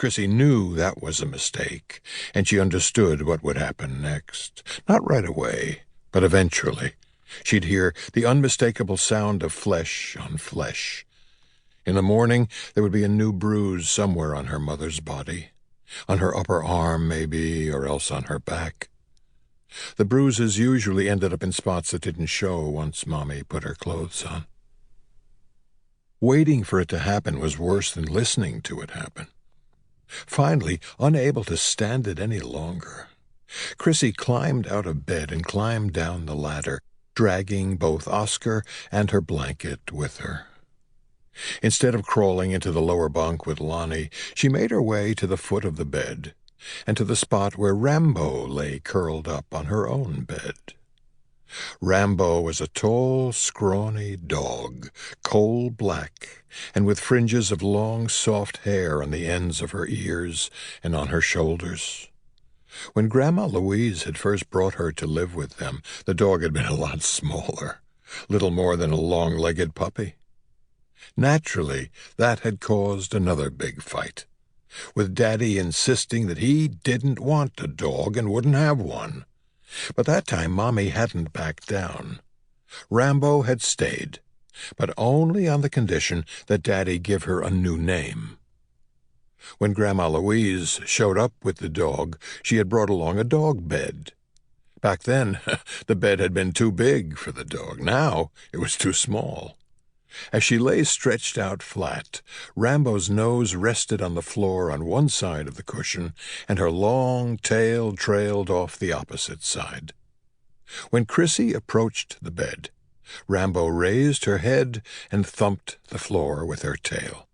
Chrissy knew that was a mistake, and she understood what would happen next. Not right away, but eventually. She'd hear the unmistakable sound of flesh on flesh. In the morning, there would be a new bruise somewhere on her mother's body. On her upper arm, maybe, or else on her back. The bruises usually ended up in spots that didn't show once Mommy put her clothes on. Waiting for it to happen was worse than listening to it happen. Finally, unable to stand it any longer, Chrissy climbed out of bed and climbed down the ladder, dragging both Oscar and her blanket with her. Instead of crawling into the lower bunk with Lonnie, she made her way to the foot of the bed, and to the spot where Rambo lay curled up on her own bed. Rambo was a tall, scrawny dog, coal-black, and with fringes of long, soft hair on the ends of her ears and on her shoulders. When Grandma Louise had first brought her to live with them, the dog had been a lot smaller, little more than a long-legged puppy. Naturally, that had caused another big fight, with Daddy insisting that he didn't want a dog and wouldn't have one. But that time Mommy hadn't backed down. Rambo had stayed, but only on the condition that Daddy give her a new name. When Grandma Louise showed up with the dog, she had brought along a dog bed. Back then, the bed had been too big for the dog. Now, it was too small. As she lay stretched out flat, Rambo's nose rested on the floor on one side of the cushion, and her long tail trailed off the opposite side. When Chrissy approached the bed, Rambo raised her head and thumped the floor with her tail.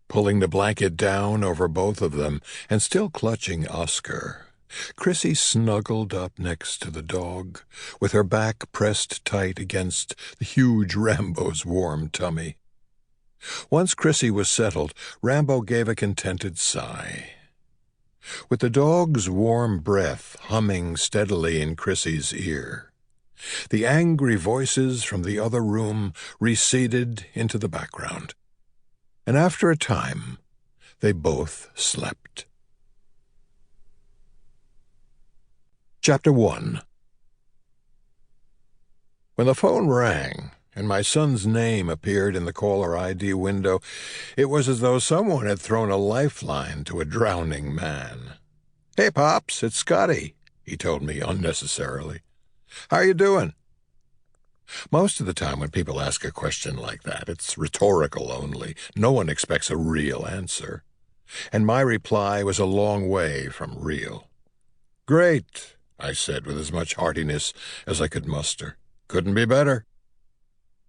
Pulling the blanket down over both of them, and still clutching Oscar, Chrissy snuggled up next to the dog, with her back pressed tight against the huge Rambo's warm tummy. Once Chrissy was settled, Rambo gave a contented sigh. With the dog's warm breath humming steadily in Chrissy's ear, the angry voices from the other room receded into the background, and after a time they both slept. Chapter 1. When the phone rang and my son's name appeared in the caller ID window, it was as though someone had thrown a lifeline to a drowning man. "Hey, Pops, it's Scotty," he told me unnecessarily. "How you doing?" Most of the time when people ask a question like that, it's rhetorical only. No one expects a real answer. And my reply was a long way from real. "Great," I said with as much heartiness as I could muster. "Couldn't be better."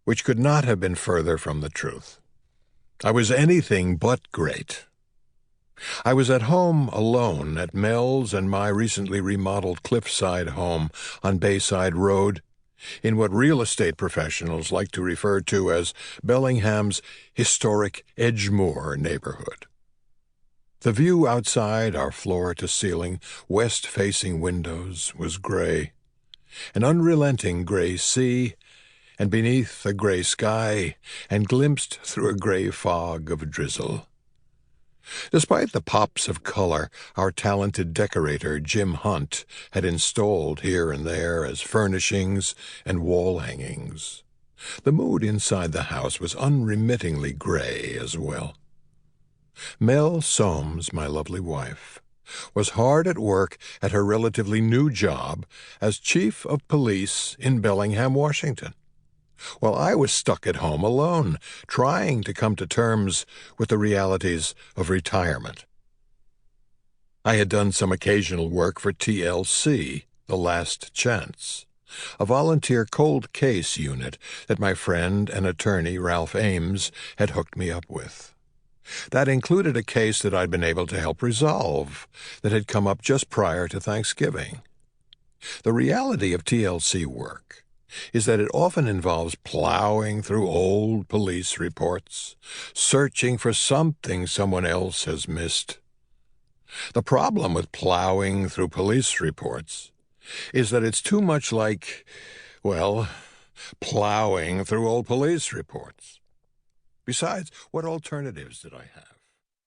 Which could not have been further from the truth. I was anything but great. I was at home alone at Mel's and my recently remodeled cliffside home on Bayside Road, in what real estate professionals like to refer to as Bellingham's historic Edgemoor neighborhood. The view outside our floor-to-ceiling, west-facing windows was gray, an unrelenting gray sea, and beneath a gray sky, and glimpsed through a gray fog of drizzle. Despite the pops of color our talented decorator Jim Hunt had installed here and there as furnishings and wall hangings, the mood inside the house was unremittingly gray as well. Mel Soames, my lovely wife, was hard at work at her relatively new job as chief of police in Bellingham, Washington, while I was stuck at home alone, trying to come to terms with the realities of retirement. I had done some occasional work for TLC, The Last Chance, a volunteer cold case unit that my friend and attorney Ralph Ames had hooked me up with. That included a case that I'd been able to help resolve that had come up just prior to Thanksgiving. The reality of TLC work is that it often involves plowing through old police reports, searching for something someone else has missed. The problem with plowing through police reports is that it's too much like, well, plowing through old police reports. Besides, what alternatives did I have?